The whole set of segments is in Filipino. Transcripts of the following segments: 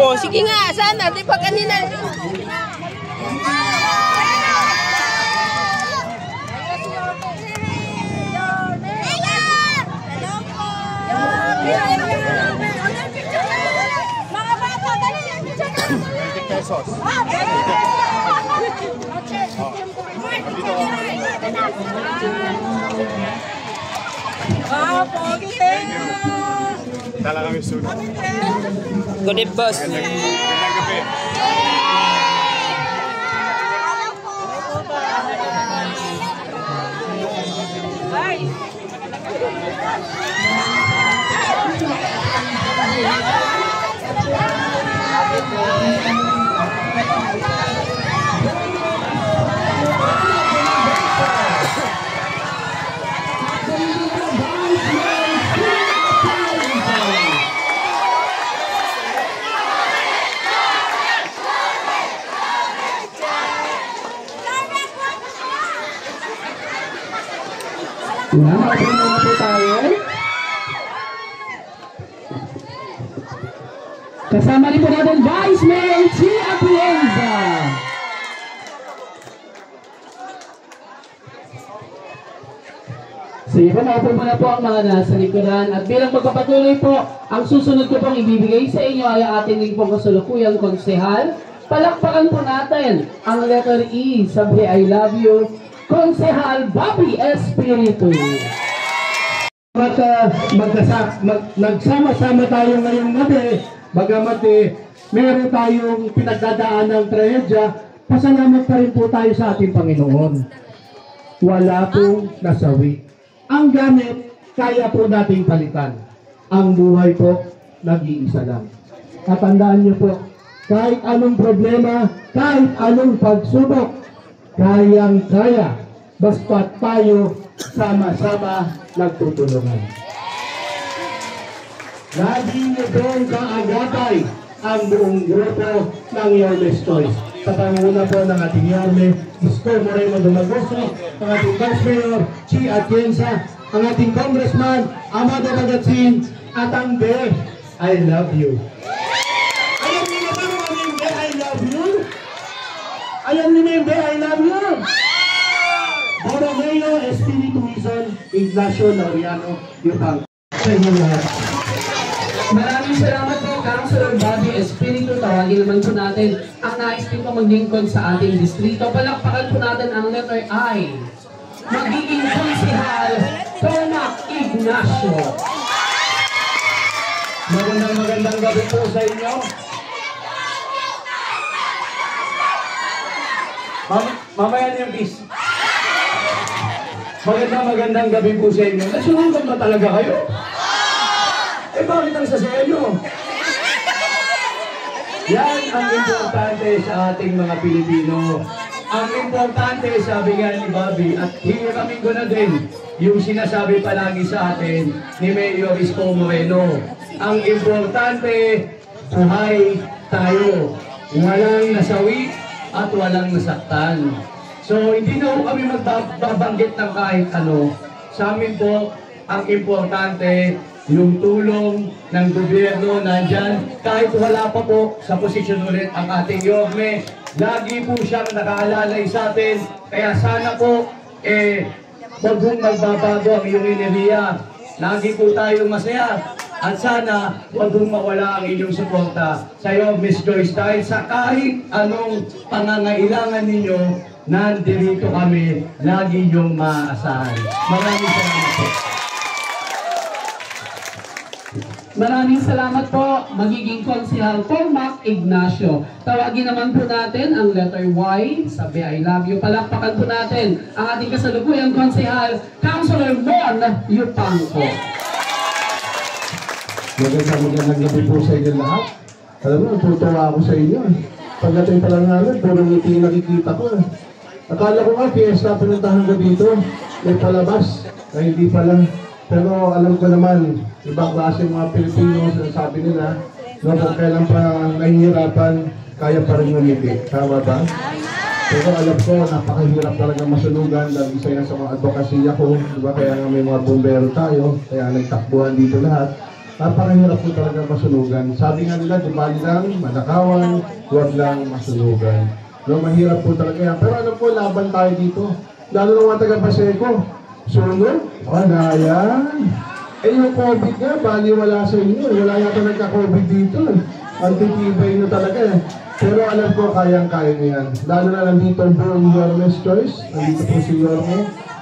Oh, sige nga, sana. Di ba kanina? Mga bata, dali yung picture na. 20 pesos. Pogi. Dala kami sulit. Good boss. Gandang gabi. Nakapin po tayo. Kasama rin po natin Vice Mayor Chi Atienza. Sige po, naupo muna po ang mga nasa likuran. At bilang magpapatuloy po, ang susunod ko pong ibibigay sa inyo ay ating rin pong kasulukuyang konsehal. Palakpakan po natin ang letter E, sabi I love you, Konsehal Bobby Espiritu. Nagsama-sama tayo ngayong gabi, bagamat meron tayong pinagdadaan ng trahedya, pasalamat pa rin po tayo sa ating Panginoon. Wala pong nasawi. Ang gamit, kaya po nating palitan. Ang buhay po, nag-iisa lang. At tandaan niyo po, kahit anong problema, kahit anong pagsubok, kayang-kaya, basta tayo sama-sama nagtutulungan. Lagi niyo doon kaagatay ang buong grupo ng Yorme's Choice. Sa panguna po ng ating Yorme, Isko Moreno Dumagoso, ang ating Vice Mayor, Chi Atienza, ang ating Congressman, Amado Bagatsin, at ang Be, I love you. Alam niyo na ba ang Be, I love you? Alam niyo na yung Be, I love you? Borromeo Espiritu Wizon, Ignacio Laureano, Yupang. Sa inyo lahat. Maraming salamat po, Councilor Bobby Espiritu. Tawagin naman po natin ang nais din po maglingkod sa ating distrito. Palakpakan po natin ang letter I. Magiging konsehal, Tomac Ignacio. Magandang gabi po sa inyo. Mamaya niyo yung kiss. Magandang gabi po sa inyo. Nasunod ba talaga kayo? Eh bakit ang sasayo? Yan ang importante sa ating mga Pilipino. Ang importante, sabi nga ni Bobby, at hiramin ko na din yung sinasabi palagi sa atin ni Mayor Isko Moreno. Ang importante, buhay tayo. Walang nasawi at walang nasaktan. So, hindi na po kami magbabanggit ng kahit ano. Sa amin po, ang importante, yung tulong ng gobyerno nandyan. Kahit wala pa po sa posisyon ulit ang ating Yorme, lagi po siyang nakaalalay sa atin. Kaya sana po, wag pong magbabago ang iyong enerhiya. Lagi po tayong masaya. At sana, wag pong mawala ang inyong suporta sa iyo, Miss Joyce. Dahil sa kahit anong pangangailangan ninyo, nandito kami, lagi niyong maaasahan. Maraming salamat po. Maraming salamat po, magiging konsehal Tomac Ignacio. Tawagin naman po natin ang letter Y, sabi I love you. Palakpakan po natin ang ating kasalukuyang konsehal, Councilor Mon Yupangco. Magandang gabi po sa inyo lahat. Alam mo, tutuwa ako sa inyo. Pagdating pa lang namin, puro ngiti nakikita ko. Akala ko nga, fiesta pinuntahan ko dito. May palabas, na hindi pala. Pero alam ko naman, ibang klase mga Pilipino, sinasabi nila, no, kung kailan pa nahihirapan, kaya pa rin ngumiti. Tama ba? Pero alam ko, napakahirap talaga masunugan dahil isa yan sa mga advokasya ko. Diba? Kaya nga may mga bombero tayo, kaya nagtakbuhan dito lahat. Napakahirap po talaga masunugan. Sabi nga nila, di bali lang, manakawan, huwag lang masunugan. No, mahirap po talaga yan. Pero ano po, laban tayo dito. Lalo ng mga taga-Paseco. Sunog? Wala yan. Eh yung COVID nga, bali wala sa inyo. Wala yata nagka-COVID dito. Ang titibay nyo talaga eh. Pero alam ko, kayang-kaya nyo yan. Lalo na nandito buong Yorme's Choice. Nandito po si Yorme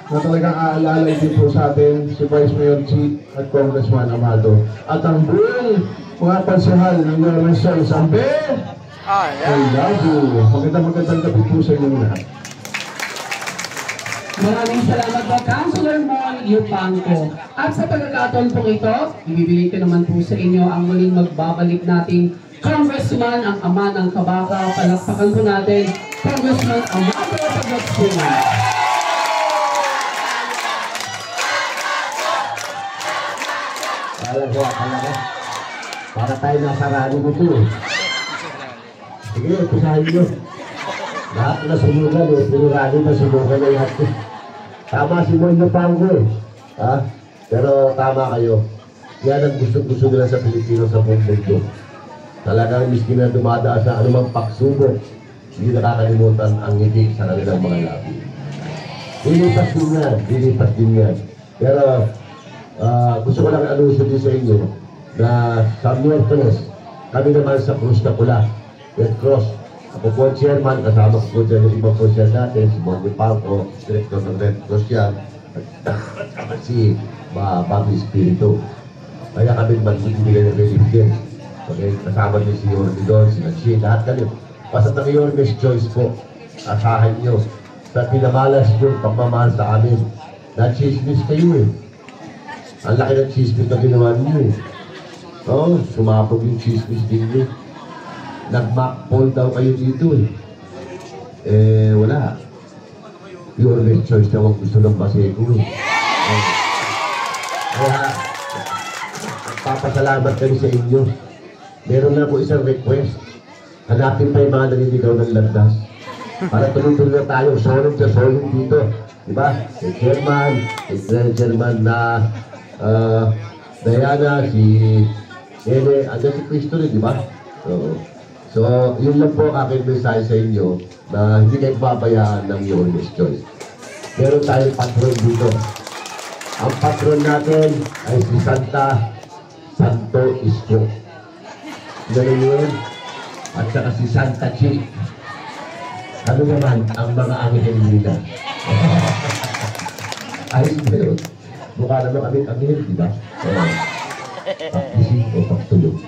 na talagang aalala din po sa atin si Vice Mayor Chi at Congressman Amado. At ang buong mga pansahal ng Yorme's Choice. Ambe! I love you. Magandang gabi po sa inyo lahat. Maraming salamat po, Councilor Mon Yupanco. At sa pagkakataon po ito, ibibigay ko naman po sa inyo ang muling magbabalik nating Congressman, ang ama ng Kabaka. Palakpakan po natin, Congressman Amado Paglagsuna. Talaga. Para tayo nasa rally mo ito. Sige, pisahin nyo. Lahat na sumugan eh. Pinurali na sumugan na lahat. Tama si Mon Yupanco eh. Ha? Pero tama kayo. Yan ang gusto nila sa Pilipino sa buong mundo. Talagang miskin na dumadaan sa anumang pagsubok, hindi nakakalimutan ang ngiti sa kanilang mga labi. Dilipas din yan. Pero gusto ko lang anunsyo din sa inyo na sa Miyerkules, kami naman sa Cruz na Pula, Red Cross. Ako po ang chairman, kasama ko po dyan yung ibang social natin, si Mon Yupanco, director ng Red Cross yan, at si Bobby Espiritu. Kaya kami magbibigay ng relief din. Okay, kasama din si Yorme doon, si Nancy, lahat kami. Basta ng Yorme's Choice po, asahan nyo. Sa pinamalas nyo, pagmamahal sa amin. Na-chismis kayo eh. Ang laki ng chismis na ginawa nyo eh. Oo, sumapog yung chismis din nyo. Nag-mock daw kayo dito eh. Wala. Yorme's Choice na gusto ng Paseco eh. Kaya, papasalamat kami sa inyo. Meron na po isang request. Hanapin pa yung mga naniligaw ng landas. Para tuloy-tuloy na tayo. Solid dito. Diba? Si Chairman na Diana, si Ele, andyan si Cristo rin, diba? So, yun lang po aking mensahe sa inyo na hindi kayo pabayaan ng Yorme's Choice. Meron tayong patron dito. Ang patron natin ay si Santo Isko. Ganun yun. At saka si Santa Chi. Ano naman ang mga Angelina? Ayos ba yun? Mukha naman kami Angel, di ba? Isip o pagtulog.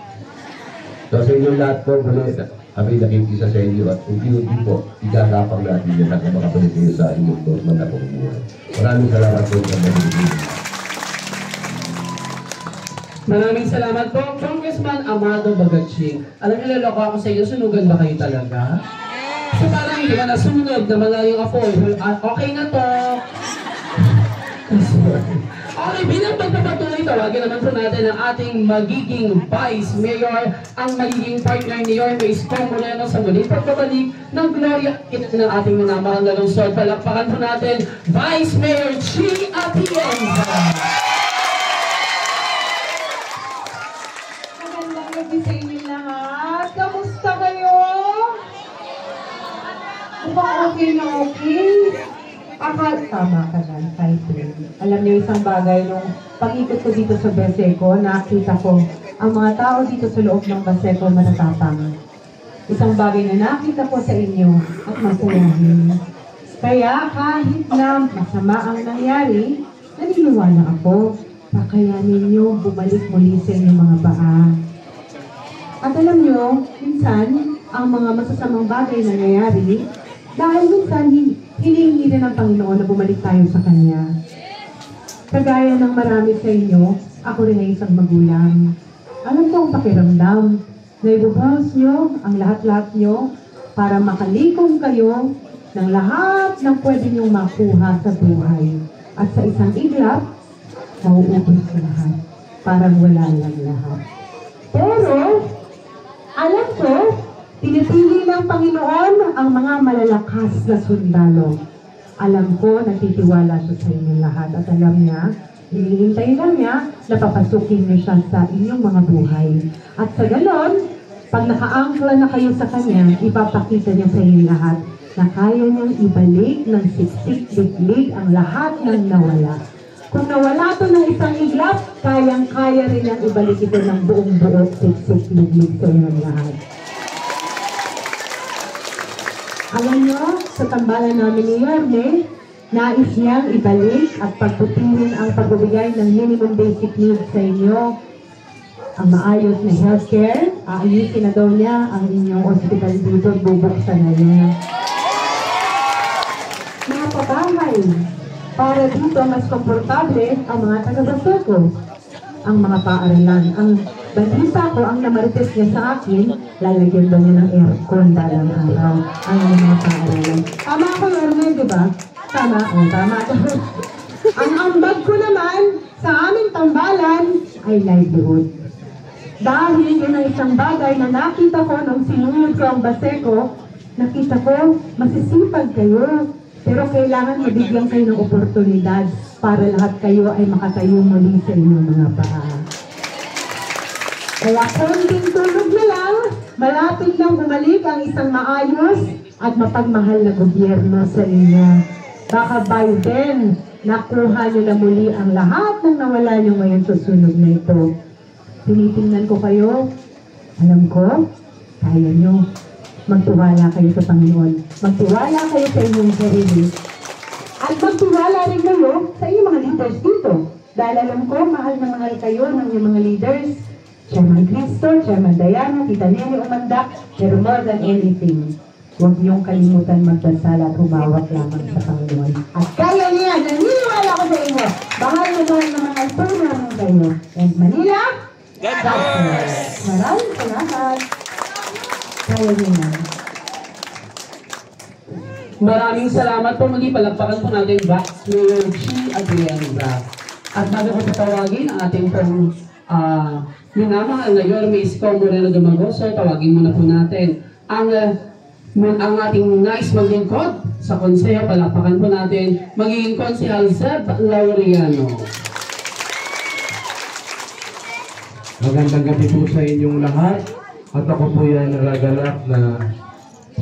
So sa inyo lahat po, kami nakikisa sa inyo at unti-unti po, igagapang natin yan at makabalik kayo sa inyong normal na pagbuhay. Maraming salamat po sa mga. Maraming salamat po, Congressman Amado Bagatsing. Alam niyo, lalo ako sa iyo, sunugan ba kayo talaga? So parang hindi ka nasunog, nawala yung apoy. Okay na to. Okay, bilang pagpapatuloy, tawagin naman po natin ang ating magiging Vice Mayor, ang magiging partner ni Yorme Isko Moreno sa muling pagbabalik ng Gloria Kit ng ating minamahal na lungsod. Palakpakan po natin, Vice Mayor Chi Atienza. Magandang gabi sa inyo lahat. Kamusta kayo? Okay na okay? Tama ka dyan, Fighter. Alam niyo isang bagay, nung pag-ikot ko dito sa Paseco, nakita ko ang mga tao dito sa loob ng Paseco matatapang. Isang bagay na nakita ko sa inyo at masayahin. Kaya kahit na masama ang nangyari, naniniwala ako. Pakayanin niyo bumalik muli sa inyong mga paa. At alam niyo, minsan, ang mga masasamang bagay na nangyayari, dahil minsan hinihingi rin ng Panginoon na bumalik tayo sa Kanya. Kagaya ng marami sa inyo, ako rin ay isang magulang. Alam ko ang pakiramdam na ibubuhos nyo ang lahat-lahat nyo para makalikom kayo ng lahat ng pwede nyong makuha sa buhay. At sa isang iglap, mauubos sa lahat. Parang wala lang lahat. Pero, alam ko, pinipili ng Panginoon ang mga malalakas na sundalo. Alam ko, nagtitiwala siya sa inyo lahat. At alam niya Hinihintay lang niya na papasukin niyo siya sa inyong mga buhay. At sa ganon, pag nakaangkla na kayo sa kanya, ipapakita niya sa inyo lahat na kaya niyang ibalik ng siksik-liklig ang lahat ng nawala. Kung nawala to ng isang iglap, kayang-kaya rin niyang ibalik ito ng buong-buo siksik-liklig sa inyong lahat. Alam niyo, sa tambalan namin ni Yorme, nais niyang ibalik at pagputihin ang pagbibigay ng minimum basic needs sa inyo. Ang maayos na healthcare, aayusin na daw niya ang inyong hospital dito, bubuksan na niya. Mga pabahay, para dito mas komportable ang mga taga-Baseco, ang mga paaralan. Ang balita ko, ang namarites niya sa akin, lalagyan ba niya ng aircon dalang araw ang mga paaralan. Tama ako, Yorme, di ba? Tama, tama. Ang ambag ko naman sa aming tambalan ay livelihood. Dahil yun ang isang bagay na nakita ko nung sinunod ko ang Baseco, nakita ko, masisipag kayo. Pero kailangan mabigyan kayo ng oportunidad para lahat kayo ay makatayo muli sa inyong mga paa. Kaya konting tulog na lang, malapit lang bumalik ang isang maayos at mapagmahal na gobyerno sa inyo. Baka by then, nakuha nyo na muli ang lahat ng nawala nyo ngayon sa sunog na ito. Tinitingnan ko kayo, alam ko, kaya nyo. Magtiwala kayo sa Panginoon. Magtiwala kayo sa inyong sarili. At magtiwala rin kayo sa inyong mga leaders dito. Dahil alam ko, mahal na mahal kayo ng inyong mga leaders. Chairman Cristo, Chairman Diana, Tita Nene Umandak, pero more than anything, huwag niyong kalimutan magdasal at humawak lamang sa Panginoon. At kaya niya, naniniwala ko sa inyo, mahal na mahal po namin kayo. And Manila, God bless! Maraming salamat! Kaya niya. Maraming salamat po. Muli palagpakan po natin back Mayor Chi Adrianza. At bago ko patawagin ang ating pong minamahal na Yorme Isko Moreno Dumagoso, tawagin muna po natin ang ating nais maglingkod sa konseho. Palakpakan po natin magiging konsehal Zeb Laureano. Magandang gabi po sa inyong lahat. At ako po yan nagagalak na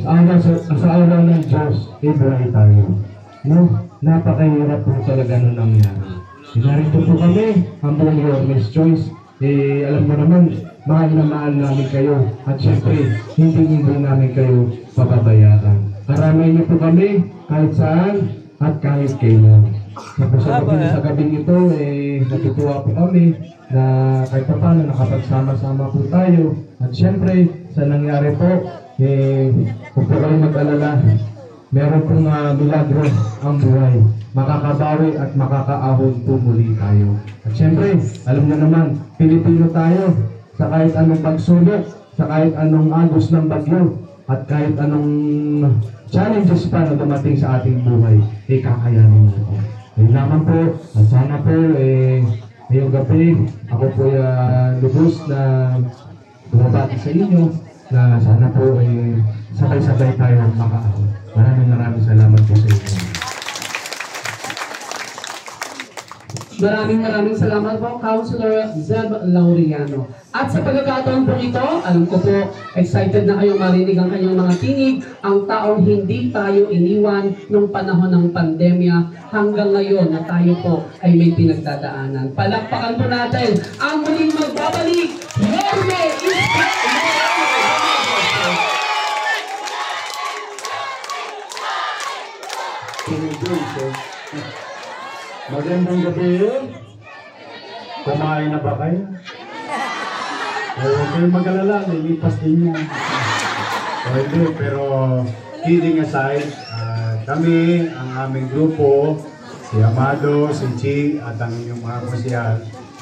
sa araw ng Diyos, buhay tayo. No? Napakahirap po talaga nung nangyari. Narito po kami, ang buong Yorme's Choice. Alam mo naman, mahal na mahal namin kayo. At syempre, hindi namin kayo papabayaan. Karamay niyo po kami, kahit saan, at kahit kailan. Tapos sa gabing ito, natutuwa po kami na kahit pa paano nakapagsama-sama po tayo. At syempre, sa nangyari po, huwag po kayo mag-alala. Meron pong milagro ang buhay. Makakabawi at makakaahon po muli tayo. At syempre, alam niyo naman, Pilipino tayo. Sa kahit anong pagsulok, sa kahit anong agos ng bagyo, at kahit anong challenges pa na dumating sa ating buhay, kakayanin natin. Ayun naman po, at sana po, ngayong gabi, ako po lubos na bumabati sa inyo na sana po sabay-sabay tayo makaahon. Maraming salamat po sa inyo. Maraming salamat po, Councilor Zeb Laureano. At sa pagkakataon po ito, alam ko po, excited na kayong marinig ang kanyang mga tinig, ang taong hindi tayo iniwan nung panahon ng pandemya hanggang ngayon na tayo po ay may pinagdadaanan. Palakpakan po natin ang muling magbabalik, Yorme Isko! Magandang gabi. Kumain na ba kayo? Huwag kayong mag-alala, nilipas din yan. Hindi, pero kidding aside, kami, ang aming grupo, si Amado, si Chi, at ang inyong mga konsyal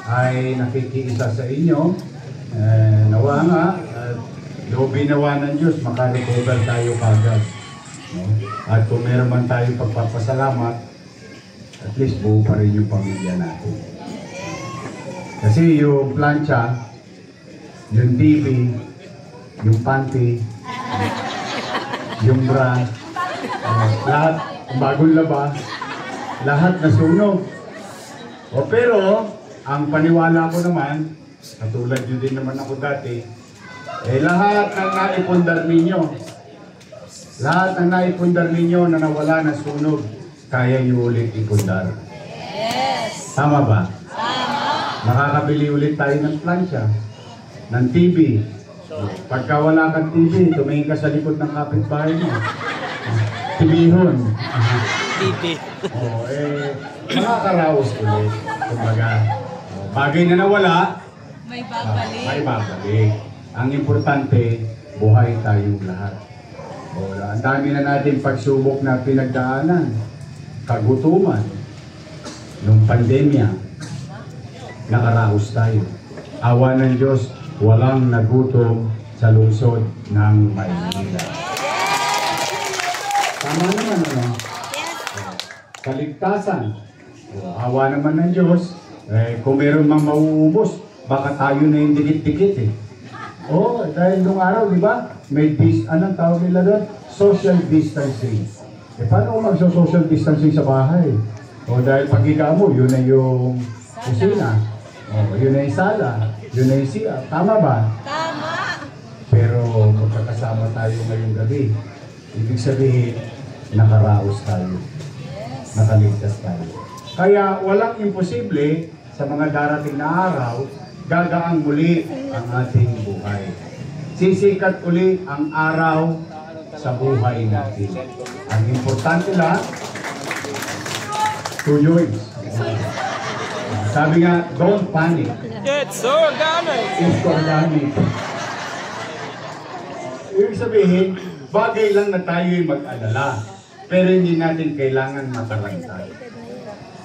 ay nakikiisa sa inyo. Nawa nga, lobi nawa ng Diyos, makarecover tayo kagad. No? At kung meron man tayo pagpapasalamat, at least buo pa rin yung pamilya natin. Kasi yung plancha, yung TV, yung panty, yung bra, lahat, bagong laba, lahat nasunog. O pero, ang paniwala ko naman, katulad nyo din naman ako dati, lahat ng naipundar ninyo, lahat ng naipundar ninyo na nawala na sunog, kaya nyo ulit ipundar. Yes! Tama ba? Tama! Makakabili ulit tayo ng plansya, ng TV. Pagka wala kang TV, tumingin ka sa likod ng kapitbahay mo. Tibihon. TV. Makakaraos ulit. Kumbaga, bagay na nawala, May babalik. may babalik. Ang importante, buhay tayong lahat. Ang dami na natin pagsubok na pinagdaanan. Kagutuman. Nung pandemya, nakaraos tayo. Awa ng Diyos, walang nagutom sa lungsod ng Maynila. Tama naman, ano? Kaligtasan. Awa naman ng Diyos. Kung meron mang mauubos, baka tayo na yung dikit-dikit eh. Dahil nung araw, di ba? May anong tawag nila doon? Social distancing. Paano kung magso-social distancing sa bahay? Dahil paghiga mo, yun na yung kusina. Yun na yung sala. Yun na yung siya. Tama ba? Tama! Pero magkakasama tayo ngayong gabi. Ibig sabihin, nakaraos tayo. Nakaligtas tayo. Kaya walang imposible sa mga darating na araw, gagaang muli ang ating buhay. Sisikat uli ang araw sa buhay natin. Ang importante lang, tuloy. Sabi nga, don't panic. It's organic! It's organic. Ibig sabihin, bagay lang na tayo'y mag-alala. Pero hindi natin kailangan matarantay.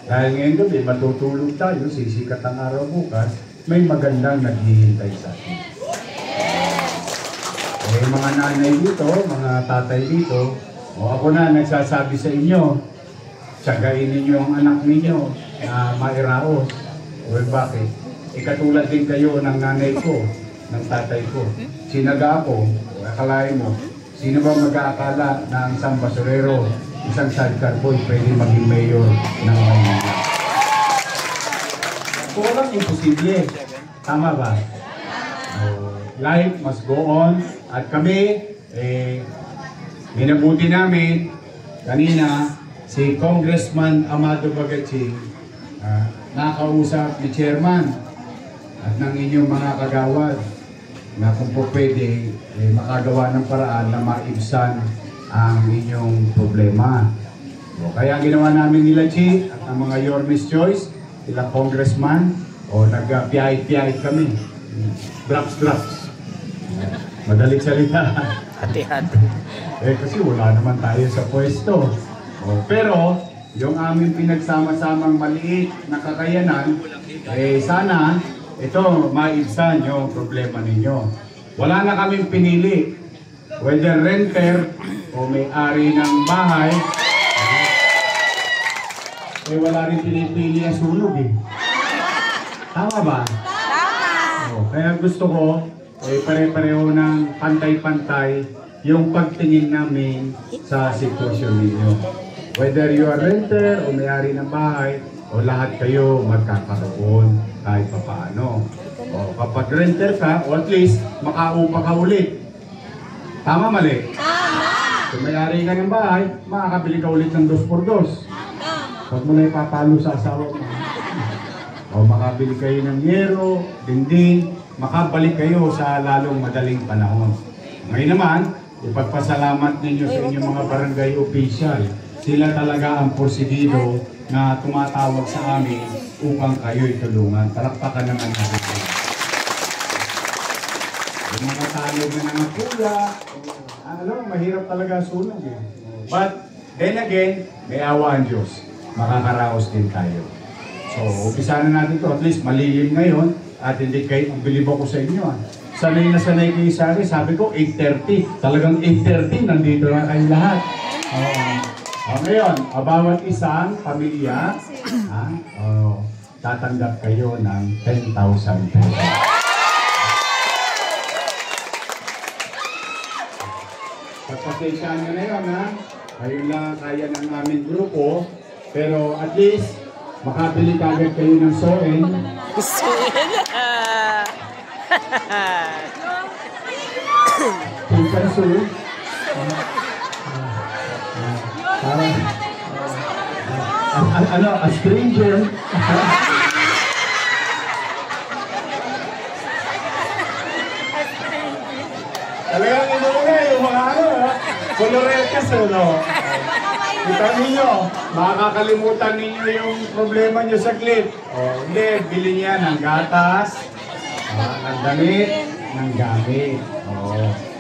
Dahil ngayon gabi, matutulog tayo, sisikat ang araw bukas, may magandang naghihintay sa atin. Mga nanay dito, mga tatay dito, ako na nagsasabi sa inyo, tsagain ninyo ang anak ninyo na mairaos. Bakit? Katulad din kayo ng nanay ko, ng tatay ko. Sinaga ako, akalain mo, sino ba mag-aakala na ang isang basurero, isang sidecar boy, pwede maging mayor ng Maynila? Walang imposible. Tama ba? Life must go on. At kami, minabuti namin kanina si Congressman Amado Bagatsing, nakausap ni Chairman at ng inyong mga kagawad na kung po pwede makagawa ng paraan na maibsan ang inyong problema. Kaya ginawa namin nila Chi at ang mga Your Miss Choice, sila Congressman, nag-piyahit-piyahit kami. Drops. Madaling salita. Hati-hati. Kasi wala naman tayo sa pwesto. Pero, yung aming pinagsama-samang maliit na kakayanan, sana ito maibsan yung problema ninyo. Wala na kaming pinili. Whether renter o may-ari ng bahay, wala rin pinipili ang sunog eh. Tama ba? Tama! Kaya gusto ko, pare-pareho ng pantay-pantay yung pagtingin namin sa sitwasyon ninyo. Whether you are renter o may-ari ng bahay, o lahat kayo magkakaroon kahit papaano. Kapag renter ka, o at least makaupa ka ulit. Tama, mali? Tama! Kung may-ari ka ng bahay, makakabili ka ulit ng 2x2. Huwag mo na ipapalo sa asawa mo. Makabili kayo ng yero, dinding, makabalik kayo sa lalong madaling panahon. Ngayon naman, ipagpasalamat ninyo sa inyong mga barangay official. Sila talaga ang porsigido na tumatawag sa amin upang kayo'y tulungan. Palakpakan naman natin. Yung mga talog na nangapula, mahirap talaga sunog eh. But then again, may awa ang Diyos. Makakaraos din tayo. So, umpisa na natin to. At least malilim ngayon at hindi kayo, ang bilib ako sa inyo. Sanay na sanay kayo sa akin. Sabi ko, 8:30. Talagang 8:30, nandito na kayo lahat. Ngayon, bawat isang pamilya, tatanggap kayo ng 10,000 pesos. Pagpasensyaan nyo na yun, ha? Kayo lang kaya ng aming grupo. Pero at least, makabili kagad kayo ng soen. Gusto nila. Pinkansu. Ano, a stranger. Talagang inuuna yung mga coloretes, no? Kita ninyo, makakalimutan ninyo yung problema nyo saglit. Hindi, bili niya ng gatas, ng damit, ng gamit.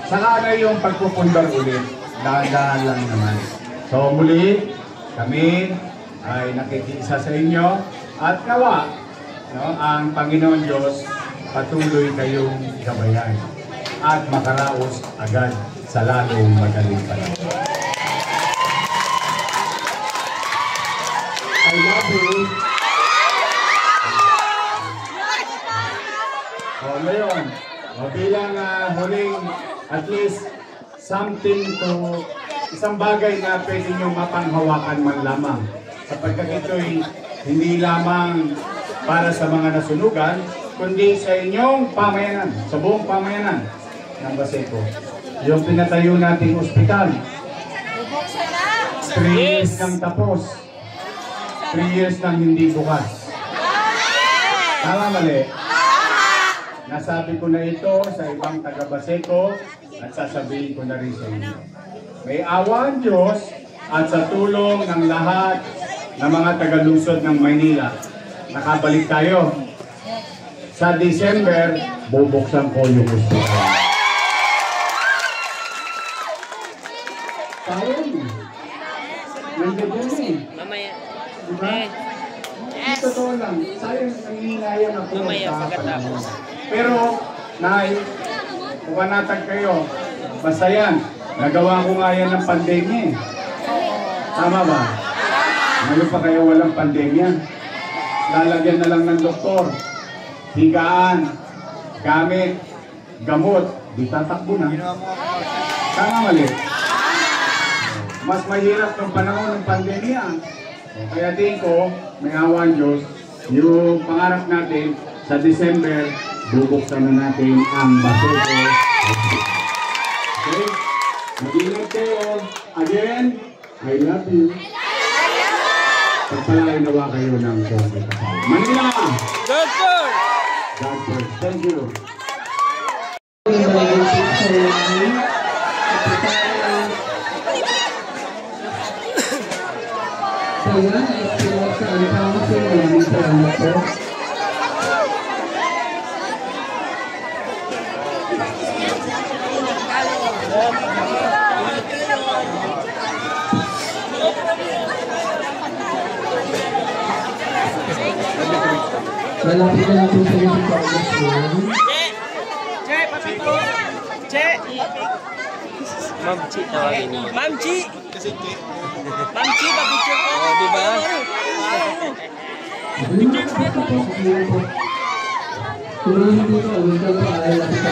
Saka na yung pagpupundar ulit. Dahan-dahan lang naman. So muli, kami ay nakikiisa sa inyo at nawa, no, ang Panginoon Diyos patuloy kayong gabayan at makaraos agad sa lalong magaling panahon. I love you. Ngayon, bilang huling at least something to, isang bagay na pwede nyo mapanghawakan man lamang. Sapagkat ito'y hindi lamang para sa mga nasunugan, kundi sa inyong pamayanan, sa buong pamayanan ng Baseco. Yung pinatayo nating ospital, 3 years nang tapos, 3 years nang hindi bukas. Tama mali? Nasabi ko na ito sa ibang taga Baseco at sasabihin ko na rin sa inyo. May awa ang Diyos at sa tulong ng lahat ng mga taga-lungsod ng Maynila, nakabalik tayo. Sa December, bubuksan ko yung hospital. Sayang. Nandiyan eh. Mamaya. Diba? Totoo lang. Sayang nangingayan ako. Mamaya, pagkatapos. Pero, Nay, pumanatag kayo. Basta yan. Nagawa ko nga yan ng pandemya. Tama ba? Ngayon pa kayo walang pandemya. Lalagyan na lang ng doktor. Higaan. Gamit. Gamot. Di tatakbo na. Tama mali. Mas mahirap ng panahon ng pandemya. Kaya din ko, may awa ang Diyos, yung pangarap natin sa December, bubuksan na natin ang Baseco. Okay? Mag-ingat kayo. Again, I love you. Pagpalain nawa kayo ng COVID. Manila! Good girl! God bless. Thank you. Kaya, na-experience sa ang pangasi, maraming salamat po. Malapit na lang po sa iyo sa Congressman. Che! Ma'am Chi, tawagin niyo. Ma'am Chi! Ma'am Chi, pa-picture ko. Oh, diba? Kung hindi ko, huwag ka pa ay lapit sa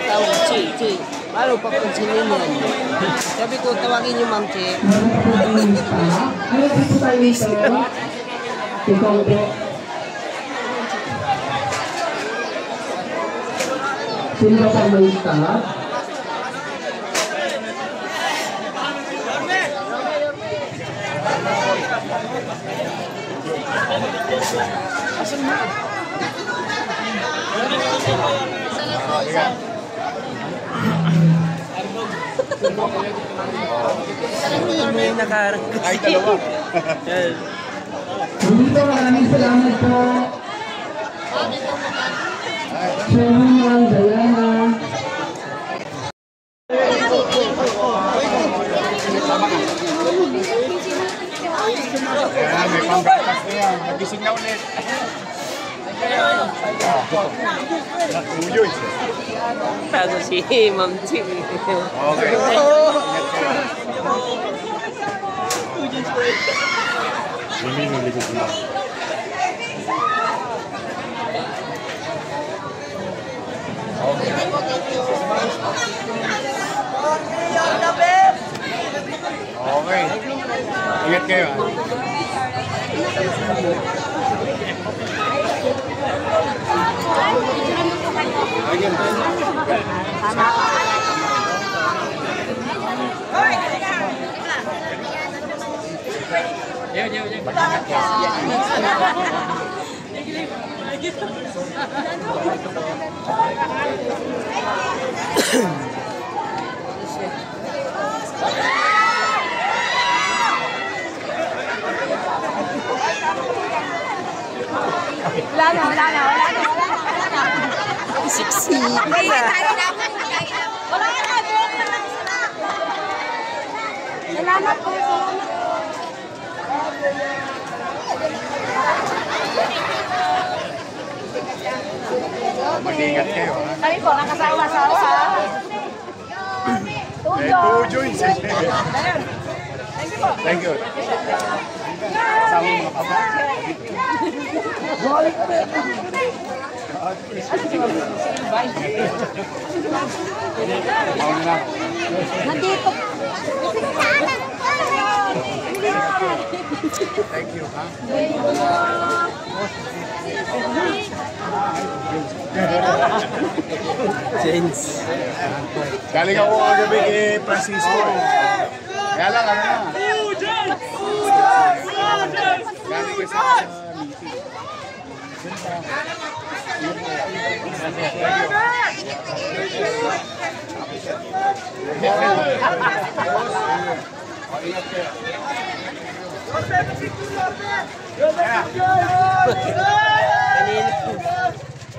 Tawag Chi, Chi. Paano pa pansinin yan? Sabi ko, tawagin niyo Ma'am Chi. Ano po tayo ito? Ikaw po. Sino ba pang may staff? May nakarang kasi. Ay, dalawa. Dito, maraming salamat po. Chairman Diana. Ayan, may pang-breakfast na yan. Nagising na ulit. Tago si Ma'am Chi. Okay. Okay. Ingat kayo. Wala na. Siksi. Salamat po. Mag-ingat kayo, ha? Kami po, nakasawa-sawa. Two joints. Thank you. Sama mo ka. Nandito. Thank you, ha? James. Galing ako kagabi kay Francisco. Kaya lang, ano na? Galing kasi sa meeting.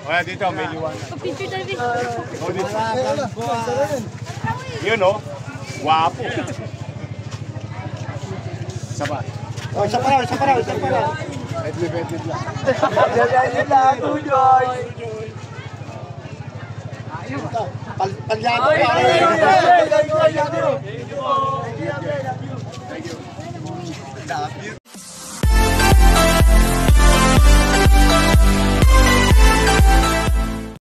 Wala dito, may liwanag. O dito. Yun o, wapo. Saba. Oh, isa pa raw. Edlib lang. Yan lang, tuloy. Palyado. Thank you.